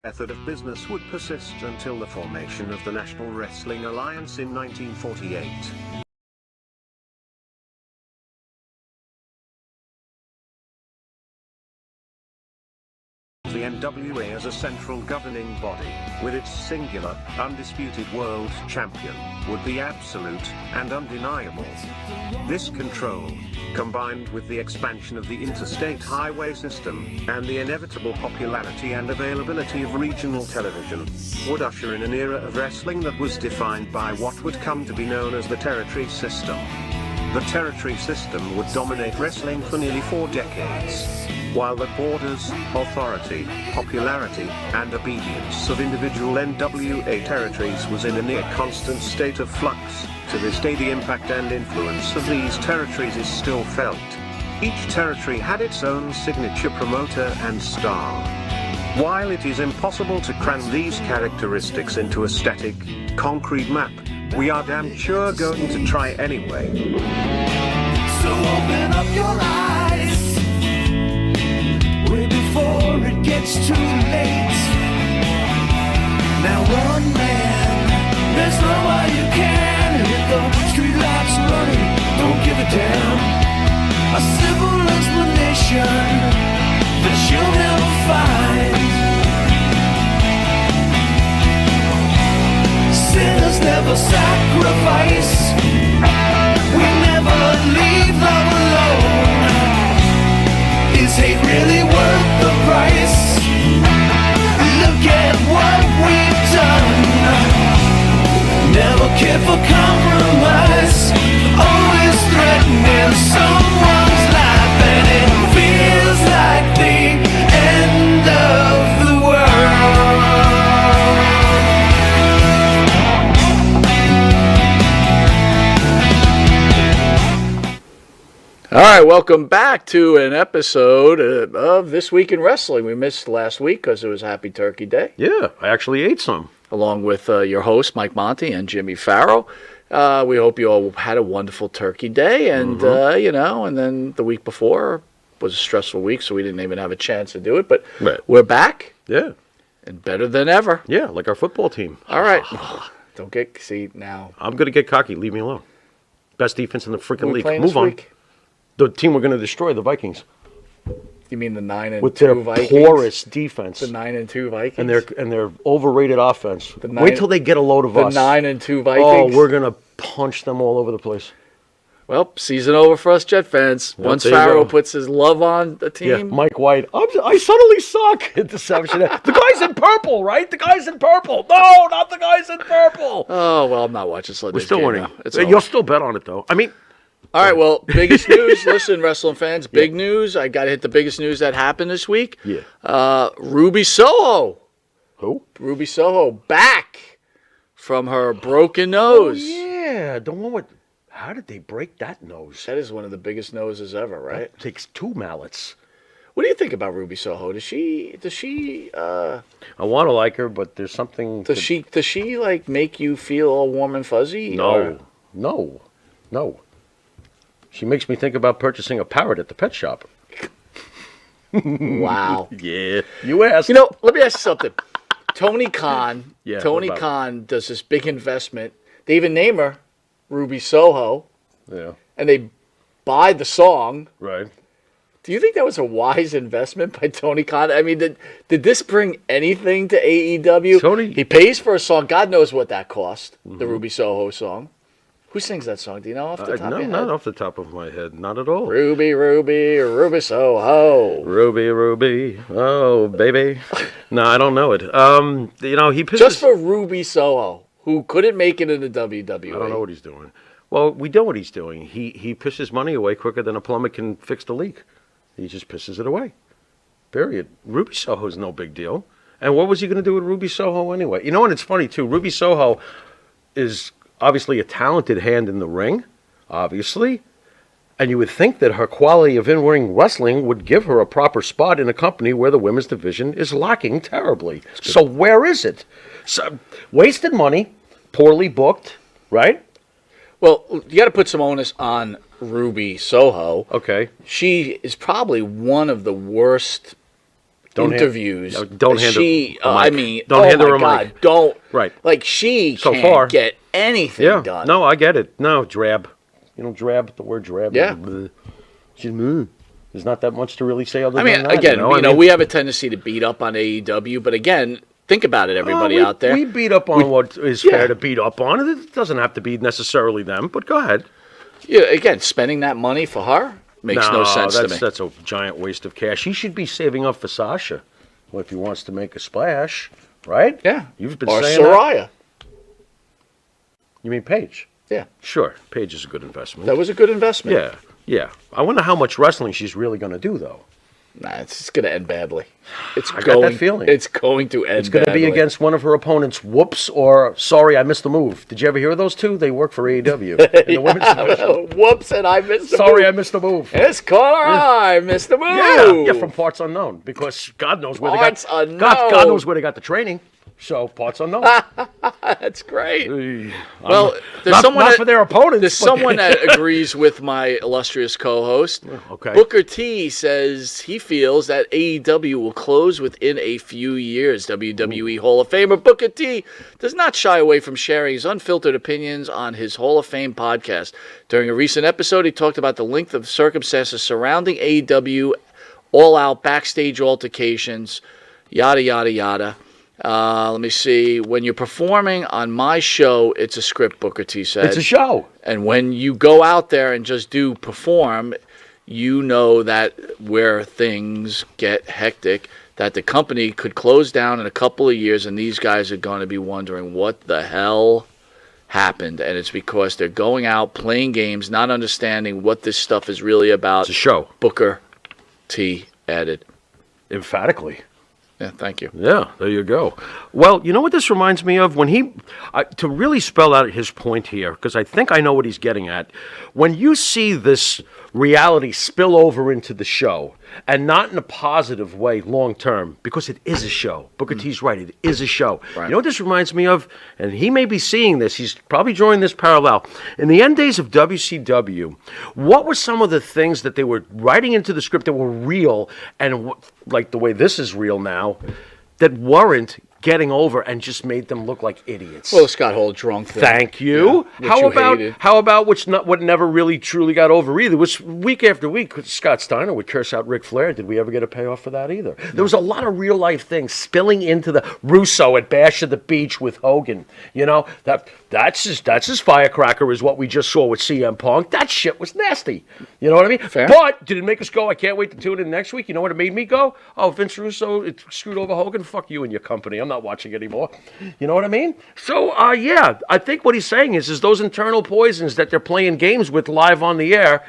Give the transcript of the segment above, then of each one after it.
method of business would persist until the formation of the National Wrestling Alliance in 1948. The NWA as a central governing body, with its singular, undisputed world champion, would be absolute and undeniable. This control, combined with the expansion of the interstate highway system, and the inevitable popularity and availability of regional television, would usher in an era of wrestling that was defined by what would come to be known as the territory system. The territory system would dominate wrestling for nearly 4 decades. While the borders, authority, popularity, and obedience of individual NWA territories was in a near constant state of flux, to this day the impact and influence of these territories is still felt. Each territory had its own signature promoter and star. While it is impossible to cram these characteristics into a static, concrete map, we are damn sure going to try anyway. So open up your eyes way before it gets too late. Now one man, there's no way you can. And with the street lights running, don't give a damn. A simple explanation that you'll never find. Sinners never sacrifice. We never leave love alone. Is hate really worth the price? Look at what we've done. Never cared for compromise. Always threatening someone's life, and it feels like the end of the world. All right, welcome back to an episode of This Week in Wrestling. We missed last week because it was Happy Turkey Day. Yeah, I actually ate some. Along with your host, Mike Monty, and Jimmy Farrow. We hope you all had a wonderful Turkey Day. And, and then the week before was a stressful week, so we didn't even have a chance to do it. But We're back. Yeah. And better than ever. Yeah, like our football team. All right. Don't get, now. I'm going to get cocky. Leave me alone. Best defense in the freaking league. Move on. Week? The team we're going to destroy, the Vikings. You mean the 9-2 with their Vikings? porous defense. The 9-2 Vikings? And their overrated offense. Wait till they get a load of us. The 9-2 Vikings? Oh, we're going to punch them all over the place. Well, season over for us Jet fans. Yep, once Farrow puts his love on the team. Yeah, Mike White. I suddenly suck. Interception. The guy's in purple, right? The guy's in purple. No, not the guy's in purple. Oh, well, I'm not watching Sunday. We're still winning. You'll still bet on it, though. I mean... All right, well, biggest news. Listen, wrestling fans, big news. I got to hit the biggest news that happened this week. Yeah. Ruby Soho. Who? Ruby Soho back from her broken nose. Oh, yeah. The one with... How did they break that nose? That is one of the biggest noses ever, right? It takes 2 mallets. What do you think about Ruby Soho? Does she I want to like her, but there's something... Does she like make you feel all warm and fuzzy? No. She makes me think about purchasing a parrot at the pet shop. Wow. Yeah. You asked. Let me ask you something. Tony Khan. Yeah, Tony Khan does this big investment. They even name her Ruby Soho. Yeah. And they buy the song. Right. Do you think that was a wise investment by Tony Khan? I mean, did this bring anything to AEW? He pays for a song. God knows what that cost, the Ruby Soho song. Who sings that song? Do you know off the top of your head? No, not off the top of my head. Not at all. Ruby, Ruby, Ruby Soho. Ruby, Ruby, oh, baby. No, I don't know it. He pisses... Just for Ruby Soho, who couldn't make it in the WWE. I don't know what he's doing. Well, we know what he's doing. He pisses money away quicker than a plumber can fix the leak. He just pisses it away. Period. Ruby Soho's no big deal. And what was he going to do with Ruby Soho anyway? And it's funny, too. Ruby Soho is... obviously a talented hand in the ring, obviously. And you would think that her quality of in-ring wrestling would give her a proper spot in a company where the women's division is lacking terribly. So where is it? So, wasted money, poorly booked, right? Well, you got to put some onus on Ruby Soho. Okay. She is probably one of the worst interviews. Don't hand she. her a I mic. mean, Don't hand her a God, mic. don't. Right. Like she So can't far. get anything done. No, I get it. No, drab. You know, drab. The word drab. Yeah. She's There's not that much to really say other I mean, than that. again, I mean, we have a tendency to beat up on AEW, but again, think about it, everybody out there. We beat up on what is fair to beat up on. It doesn't have to be necessarily them, but go ahead. Yeah, again, spending that money for her makes no sense to me. That's a giant waste of cash. He should be saving up for Sasha if he wants to make a splash, right? Yeah. You've been or saying Soraya. You mean Paige? Yeah. Sure, Paige is a good investment. That was a good investment. Yeah, yeah. I wonder how much wrestling she's really going to do, though. Nah, it's just going to end badly. I got that feeling. It's going to end It's going to be against one of her opponents, Whoops or Sorry, I Missed the Move. Did you ever hear those two? They work for AEW. In the women's division. Whoops, and I missed the Sorry, move. I missed the move. It's caller, I missed the move. Yeah, from parts unknown, because God knows where Parts they got. unknown. God knows where they got the training. So parts unknown. That's great. Well, Well, there's not, someone not that, for their opponents. There's but- someone that agrees with my illustrious co-host. Okay. Booker T says he feels that AEW will close within a few years. WWE Hall of Famer Booker T does not shy away from sharing his unfiltered opinions on his Hall of Fame podcast. During a recent episode, he talked about the length of circumstances surrounding AEW, all-out backstage altercations, yada, yada, yada. Let me see. When you're performing on my show, it's a script, Booker T said. It's a show. And when you go out there and just perform, you know that where things get hectic, that the company could close down in a couple of years, and these guys are going to be wondering what the hell happened. And it's because they're going out, playing games, not understanding what this stuff is really about. It's a show. Booker T added. Emphatically. Yeah, thank you. Yeah, there you go. Well, you know what this reminds me of? When to really spell out his point here, because I think I know what he's getting at. When you see this reality spill over into the show, and not in a positive way long term, because it is a show. Booker T's right, it is a show. Right. You know what this reminds me of? And he may be seeing this, he's probably drawing this parallel. In the end days of WCW, what were some of the things that they were writing into the script that were real, and like the way this is real now, that weren't getting over and just made them look like idiots? Well, the Scott Hall drunk thing. Thank you. Yeah, How about what never really truly got over either? Was week after week Scott Steiner would curse out Ric Flair. Did we ever get a payoff for that either? No. There was a lot of real life things spilling into the Russo at Bash at the Beach with Hogan. You know, that's his firecracker is what we just saw with CM Punk. That shit was nasty. You know what I mean? Fair. But did it make us go, I can't wait to tune in next week? You know what it made me go? Oh, Vince Russo screwed over Hogan? Fuck you and your company. I'm not watching anymore. You know what I mean? So, yeah, I think what he's saying is those internal poisons that they're playing games with live on the air,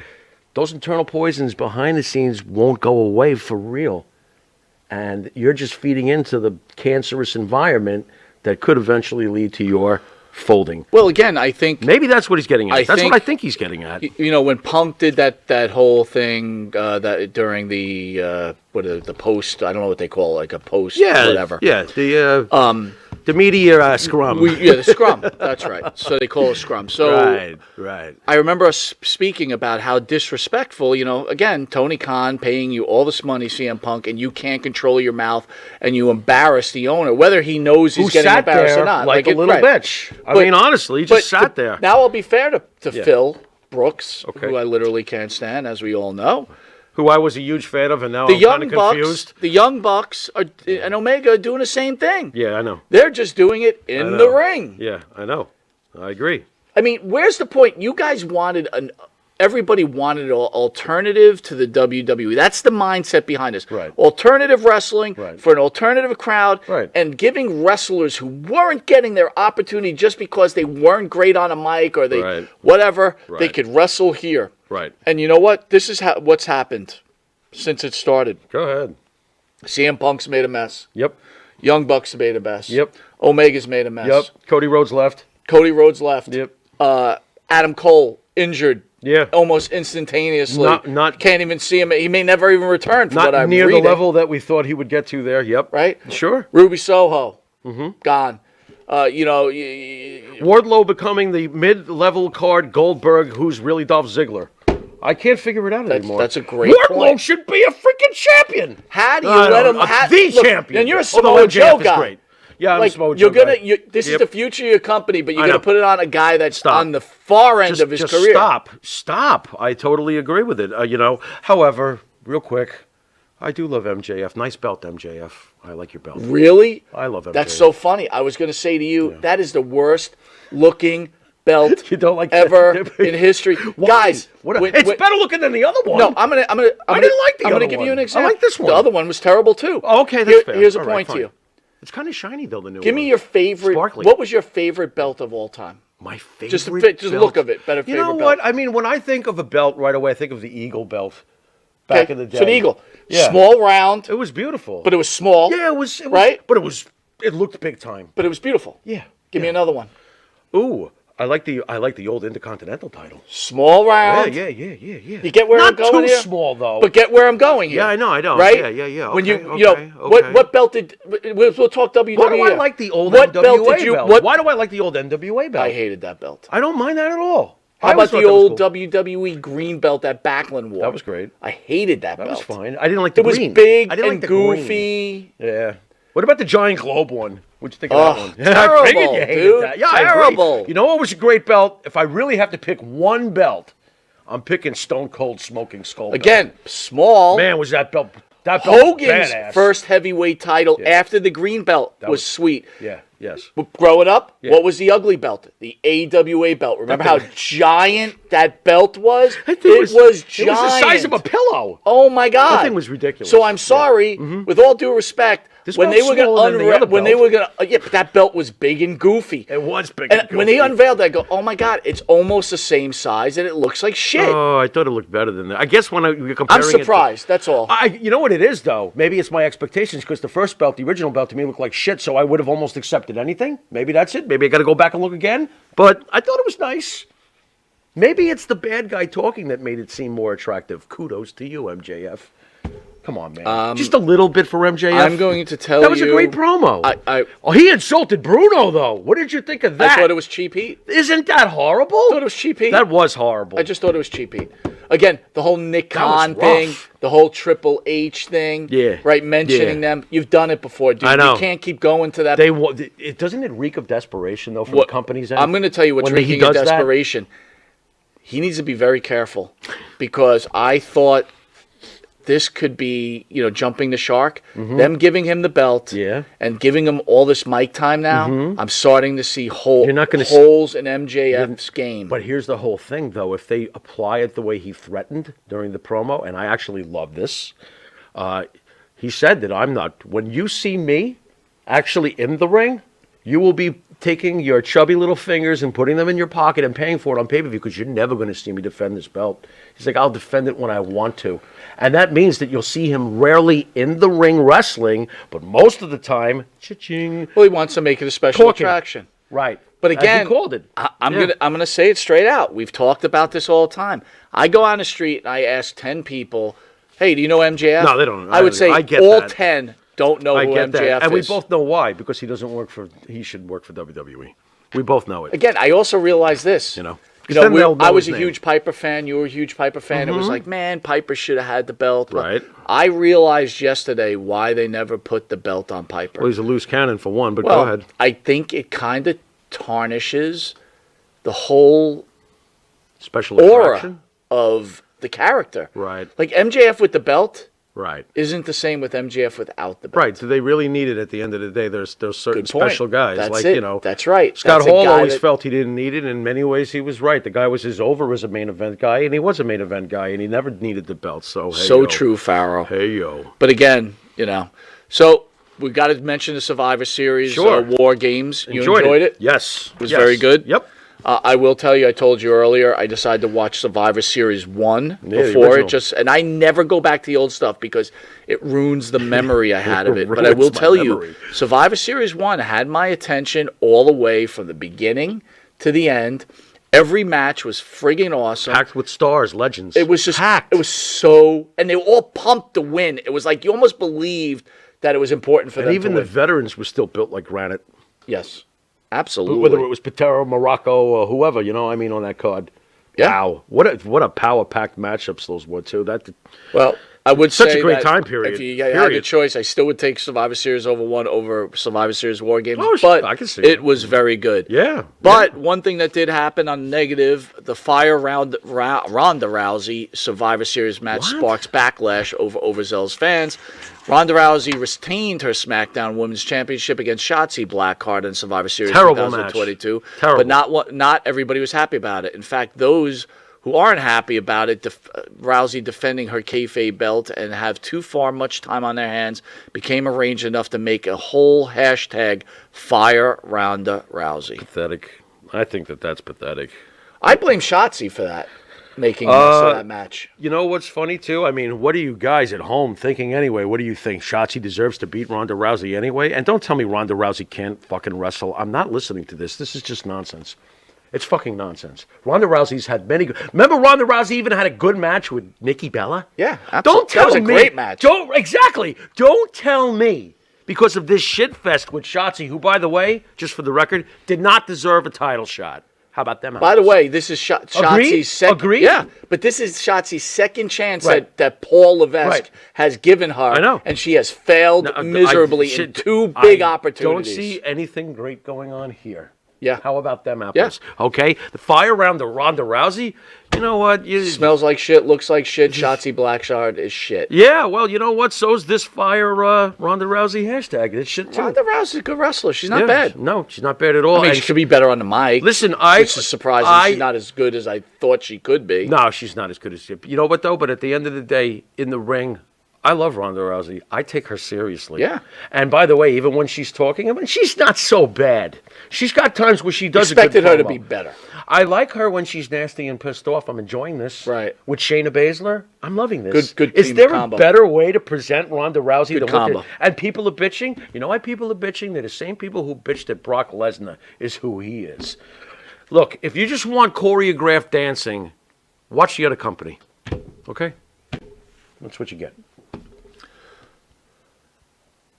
those internal poisons behind the scenes won't go away for real. And you're just feeding into the cancerous environment that could eventually lead to your folding. Well, again, I think Maybe that's what he's getting at. That's think- what I think he's getting at. you know, when Punk did that whole thing that during the the post, I don't know what they call it, like a post, whatever. Yeah, the media scrum. The scrum. That's right. So they call it scrum. So right. I remember us speaking about how disrespectful, you know, again, Tony Khan paying you all this money, CM Punk, and you can't control your mouth, and you embarrass the owner, whether he knows he's Who getting sat embarrassed there or not. like a little bitch. I mean, honestly, he just sat there. Now I'll be fair to Yeah. Phil Brooks, Okay. who I literally can't stand, as we all know. Who I was a huge fan of, and now The I'm Young kind of Bucks, confused. the Young Bucks and Omega are doing the same thing. Yeah, I know. They're just doing it I in know. the ring. Yeah, I know. I agree. I mean, where's the point? You guys wanted everybody wanted an alternative to the WWE. That's the mindset behind this. Right. Alternative wrestling Right. for an alternative crowd, Right. and giving wrestlers who weren't getting their opportunity just because they weren't great on a mic or they Right. whatever, they Right. could wrestle here. Right. And you know what? This is what's happened since it started. Go ahead. CM Punk's made a mess. Yep. Young Bucks made a mess. Yep. Omega's made a mess. Yep. Cody Rhodes left. Cody Rhodes left. Yep. Adam Cole injured. Yeah. Almost instantaneously. Not Can't even see him. He may never even return. From what Not I'm near reading, the level that we thought he would get to there. Yep. right? Sure. Ruby Soho, Mm-hmm. gone. You know, Wardlow becoming the mid-level card Goldberg, who's really Dolph Ziggler. I can't figure it out anymore. That's a great Wardlow point. should be a freaking champion. How do you No, let no, him? the champion. And you're a Although Samoa MJF Joe is guy. great. Yeah, I'm Like a Samoa you're Joe gonna. guy. This is Yep. the future of your company, but you're I gonna know. put it on a guy that's Stop. on the far end of his just career. Stop. I totally agree with it. However, real quick, I do love MJF. Nice belt, MJF. I like your belt. Really? I love MJF. That's so funny. I was gonna say to you, that is the worst looking belt You don't like ever that? in history, Why? guys. It's better looking than the other one. No, I'm gonna. I didn't like the I'm other gonna give you an one. example. I like this one. The other one was terrible too. Oh, okay, that's fair. Here's a All right, point fine. to you. It's kind of shiny though. The new one. Give me your favorite. Sparkly. What was your favorite belt of all time? My favorite. Just belt. look of it. Better You favorite know belt. what? I mean, when I think of a belt right away, I think of the Eagle belt. Back in the day. So the Eagle, Yeah. small, round, It was beautiful. but it was small. yeah, it was right? But it looked big time. But it was beautiful. Yeah. Give me another one. Ooh, I like the old Intercontinental title. Small, round. Yeah. You get where Not I'm going too here? small though. But get where I'm going here. Yeah, I know. Right? Yeah. When you Okay, you know okay. what belt did we'll talk WWE. Why do I here. like the old What NWA belt did you? belt? What? Why do I like the old NWA belt? I hated that belt. I don't mind that at all. How I always about thought the that was old cool. WWE green belt that Backlund wore? That was great. I hated that That belt. was fine. I didn't like the It was green. big I didn't and like the green. goofy. Yeah. What about the Giant Globe one? What'd you think of Oh, that one? terrible, I figured you hated dude. that. Yeah, I agree. Terrible. You know what was a great belt? If I really have to pick one belt, I'm picking Stone Cold Smoking Skull. belt. Again, small. Man, was that belt was Hogan's badass. first heavyweight title Yeah. after the green belt was was- sweet. Yeah, yes. But growing up, Yeah. what was the ugly belt? The AWA belt. Remember how thing- giant that belt was? That It thing was giant. It was the size of a pillow. Oh my God! That thing was ridiculous. So I'm sorry, with all due respect, This when they belt's were going smaller than the other to when they belt. were going to but that belt was big and goofy. It was big. And when they unveiled that, I go, oh my God, it's almost the same size and it looks like shit. Oh, I thought it looked better than that. I guess when you're comparing I'm it to- surprised. That's all. You know what it is, though? Maybe it's my expectations, because the first belt, the original belt, to me looked like shit, so I would have almost accepted anything. Maybe that's it. Maybe I got to go back and look again. But I thought it was nice. Maybe it's the bad guy talking that made it seem more attractive. Kudos to you, MJF. Come on, man. Just a little bit for MJF. I'm going to tell you. That was a great promo. I He insulted Bruno, though. What did you think of that? I thought it was cheap heat. Isn't that horrible? I thought it was cheap heat. That was horrible. I just thought it was cheap heat. Again, the whole Nick That was Khan thing, rough. the whole Triple H thing, Yeah. right? Mentioning Yeah. them. You've done it before, dude. I know. You can't keep going to that. Doesn't it reek of desperation, though, from What- the company's end? I'm going to tell you what's When he reeking of does that? desperation. He needs to be very careful because I thought this could be, jumping the shark. Them giving him the belt Yeah. and giving him all this mic time now, I'm starting to see You're not gonna holes in MJF's game. But here's the whole thing, though. If they apply it the way he threatened during the promo, and I actually love this, he said that I'm not. When you see me actually in the ring, you will be taking your chubby little fingers and putting them in your pocket and paying for it on pay-per-view, because you're never going to see me defend this belt. He's like, I'll defend it when I want to. And that means that you'll see him rarely in the ring wrestling, but most of the time, cha-ching, Well, he wants to make it a special Talking. attraction. right. But As again, he called it. I'm Yeah. gonna say it straight out. We've talked about this all the time. I go on the street and I ask 10 people, "Hey, do you know MJF?" No, they don't. I would say I get all that. 10 don't know I who get MJF that, and we is. both know why. Because he doesn't work for. He should work for WWE. We both know it. Again, I also realize this. You know. You know, Then they'll know I was his a name. huge Piper fan. You were a huge Piper fan. It was like, man, Piper should have had the belt. Well, Right. I realized yesterday why they never put the belt on Piper. Well, he's a loose cannon for one. But Well, go ahead. I think it kind of tarnishes the whole Special aura attraction. of the character. Right. Like MJF with the belt Right. isn't the same with MJF without the belt. Right. Do they really need it at the end of the day? There's certain Good point. special guys That's like it. you know. That's right. Scott That's a Hall guy always that- felt he didn't need it. In many ways, he was right. The guy was as over as a main event guy, and he was a main event guy, and he never needed the belt. So hey, So yo. true, Farrow. Hey yo. But again, so we got to mention the Survivor Series Sure. War Games. You Enjoyed enjoyed it? Yes. It was very good? Yep. I will tell you, I told you earlier, I decided to watch Survivor Series 1 Yeah, the before it original. and I never go back to the old stuff because it ruins the memory I had of it. But I Ruins will my tell memory. you, Survivor Series 1 had my attention all the way from the beginning to the end. Every match was friggin' awesome. Packed with stars, legends. It was just, packed. it was so, and they were all pumped to win. It was like you almost believed that it was important for and them even to the win. veterans were still built like granite. Yes, absolutely. Whether it was Patero, Morocco, or whoever, on that card. Yeah. Wow, what a power packed matchups those were too. Well, I would Such say a great that time period. If you had a Period. choice, I still would take Survivor Series over Survivor Series War Games. Oh, but I can see it it. was very good. Yeah. But one thing that did happen on negative, the fire round Ronda Rousey Survivor Series match sparks backlash over overzealous fans. Ronda Rousey retained her SmackDown Women's Championship against Shotzi Blackheart in Survivor Series Terrible 2022. match. Terrible. But not everybody was happy about it. In fact, those who aren't happy about it, Rousey defending her kayfabe belt and have too far much time on their hands, became arranged enough to make a whole hashtag Fire Ronda Rousey. Pathetic. I think that's pathetic. I blame Shotzi for that, making that match. You know what's funny too? I mean, what are you guys at home thinking anyway? What do you think? Shotzi deserves to beat Ronda Rousey anyway? And don't tell me Ronda Rousey can't fucking wrestle. I'm not listening to this. This is just nonsense. It's fucking nonsense. Ronda Rousey's had many good... Remember Ronda Rousey even had a good match with Nikki Bella? Yeah, absolutely. Don't tell That was a me... great match. Don't tell me, because of this shit fest with Shotzi, who, by the way, just for the record, did not deserve a title shot. How about them? By the way, this is Shotzi's second... Agreed? Yeah, but this is Shotzi's second chance Right. that Paul Levesque Right. has given her. I know. And she has failed miserably in two big opportunities. Don't see anything great going on here. Yeah. How about them apples? Yeah. Okay. The fire around the Ronda Rousey. You know what? Smells like shit, looks like shit. Shotzi Blackheart is shit. Yeah. Well, you know what? So's this fire Ronda Rousey hashtag. It's shit too. Ronda Rousey's a good wrestler. She's not bad. No, she's not bad at all. I mean, And she could be better on the mic. Listen, which is surprising. She's not as good as I thought she could be. No, she's not as good as you. You know what though? But at the end of the day, in the ring, I love Ronda Rousey. I take her seriously. Yeah. And by the way, even when she's talking, I mean, she's not so bad. She's got times where she does Expected a good her to promo. be better. I like her when she's nasty and pissed off. I'm enjoying this. Right. With Shayna Baszler, I'm loving this. Good Is team there combo. a better way to present Ronda Rousey Good than what combo. and people are bitching? You know why people are bitching? They're the same people who bitched that Brock Lesnar is who he is. Look, if you just want choreographed dancing, watch the other company. Okay? That's what you get.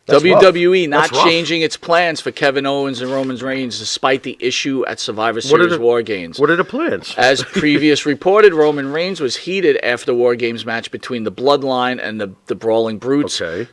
That's WWE rough. not That's rough. changing its plans for Kevin Owens and Roman Reigns despite the issue at Survivor Series War Games. What are the plans? As previous reported, Roman Reigns was heated after the War Games match between the Bloodline and the Brawling Brutes. Okay.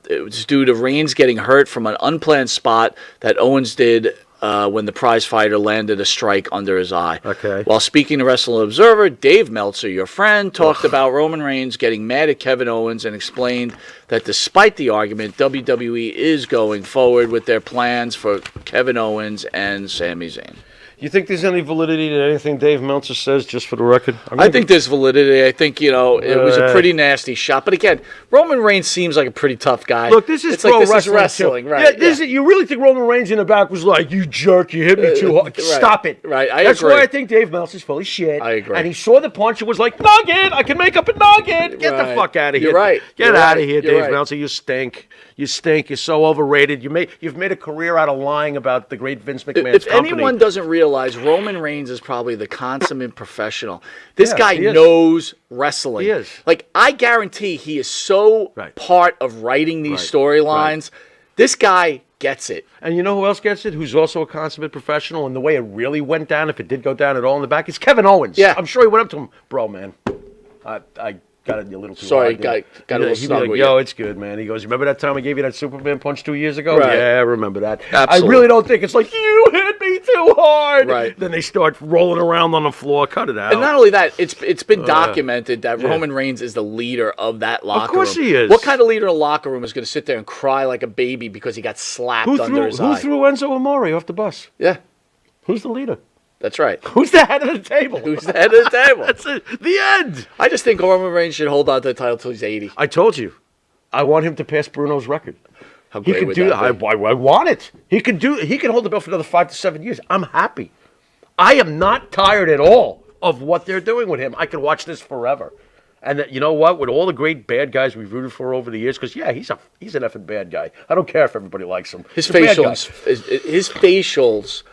It was due to Reigns getting hurt from an unplanned spot that Owens did when the prize fighter landed a strike under his eye. Okay. While speaking to Wrestling Observer, Dave Meltzer, your friend, talked about Roman Reigns getting mad at Kevin Owens and explained that despite the argument, WWE is going forward with their plans for Kevin Owens and Sami Zayn. You think there's any validity to anything Dave Meltzer says, just for the record? I think there's validity. I think, it was a pretty nasty shot. But again, Roman Reigns seems like a pretty tough guy. Look, this is it's pro like, this wrestling. is wrestling, too. right? Yeah, you really think Roman Reigns in the back was like, "You jerk, you hit me too hard." Right. Stop it. Right, I That's agree. why I think Dave Meltzer's full of shit. I agree. And he saw the punch and was like, "Nugget, I can make up a nugget. Get the Right. fuck out of here. You're right. Get You're out right. of here, You're Dave right. Meltzer. You stink. You stink. You're so overrated. You've made a career out of lying about the great Vince McMahon's If company." anyone doesn't realize, Roman Reigns is probably the consummate professional. This Yeah, guy he is. knows wrestling. He is. Like, I guarantee he is so Right. part of writing these Right. storylines. This guy gets it. And you know who else gets it? Who's also a consummate professional? And the way it really went down, if it did go down at all in the back, is Kevin Owens. Yeah. I'm sure he went up to him, "Bro, man, I got it a little too Sorry, hard." got a little He'd be snug like, with "Yo, you." it's good, man." He goes, "Remember that time I gave you that Superman punch 2 years ago?" Right. Yeah, I remember that. Absolutely. I really don't think it's like, "You hit me too hard." Right. Then they start rolling around on the floor. Cut it out. And not only that, it's been documented that Roman Reigns is the leader of that locker room. course he is. What kind of leader in a locker room is going to sit there and cry like a baby because he got slapped who under his eye? threw Enzo Amore off the bus? Yeah, Who's the leader? that's right. Who's the head of the table? Who's the head of the table? That's it. The end. I just think Roman Reigns should hold on to the title till he's 80. I told you, I want him to pass Bruno's record. How He great could would do that that. be? I want it. He can hold the belt for another 5 to 7 years. I'm happy. I am not tired at all of what they're doing with him. I could watch this forever. And you know what? With all the great bad guys we've rooted for over the years, because he's an effing bad guy. I don't care if everybody likes him. His He's a bad guy. facials.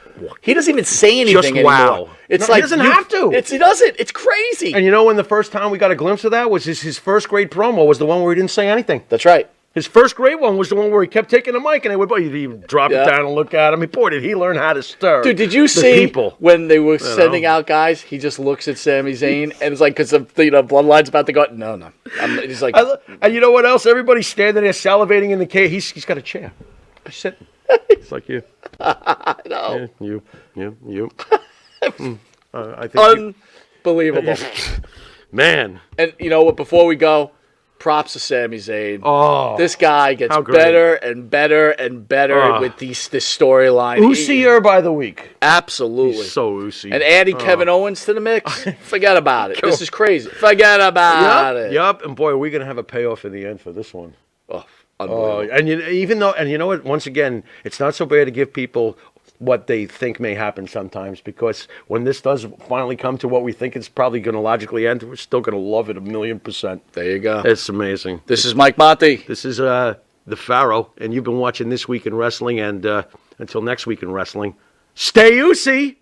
He doesn't even say anything Just anymore. wow. It's No, like he doesn't have to. He doesn't. It's crazy. And you know when the first time we got a glimpse of that was his first great promo was the one where he didn't say anything. That's right. His first great one was the one where he kept taking the mic and they would he'd drop it down and look at him. Boy, did he learn how to stir. Dude, did you see when they were sending out guys? He just looks at Sami Zayn and it's like, because the bloodline's about to go. No. He's like, and you know what else? Everybody's standing there salivating in the cage. He's got a chair. He's sitting. It's like you. no. Yeah, you. I think unbelievable, man. And you know what? Before we go. Props to Sami Zayn. Oh, this guy gets better and better and better with this storyline. Oosier by the week. Absolutely. He's so Oosie. And adding Kevin Owens to the mix, forget about it. This is crazy. Forget about it. Yup. And boy, are we going to have a payoff in the end for this one. Oh, unbelievable. And you know what? Once again, it's not so bad to give people what they think may happen sometimes, because when this does finally come to what we think it's probably going to logically end, we're still going to love it 1,000,000%. There you go. It's amazing. This is Mike Monty. This is the Pharaoh, and you've been watching This Week in Wrestling, and until next week in wrestling, stay Oosie!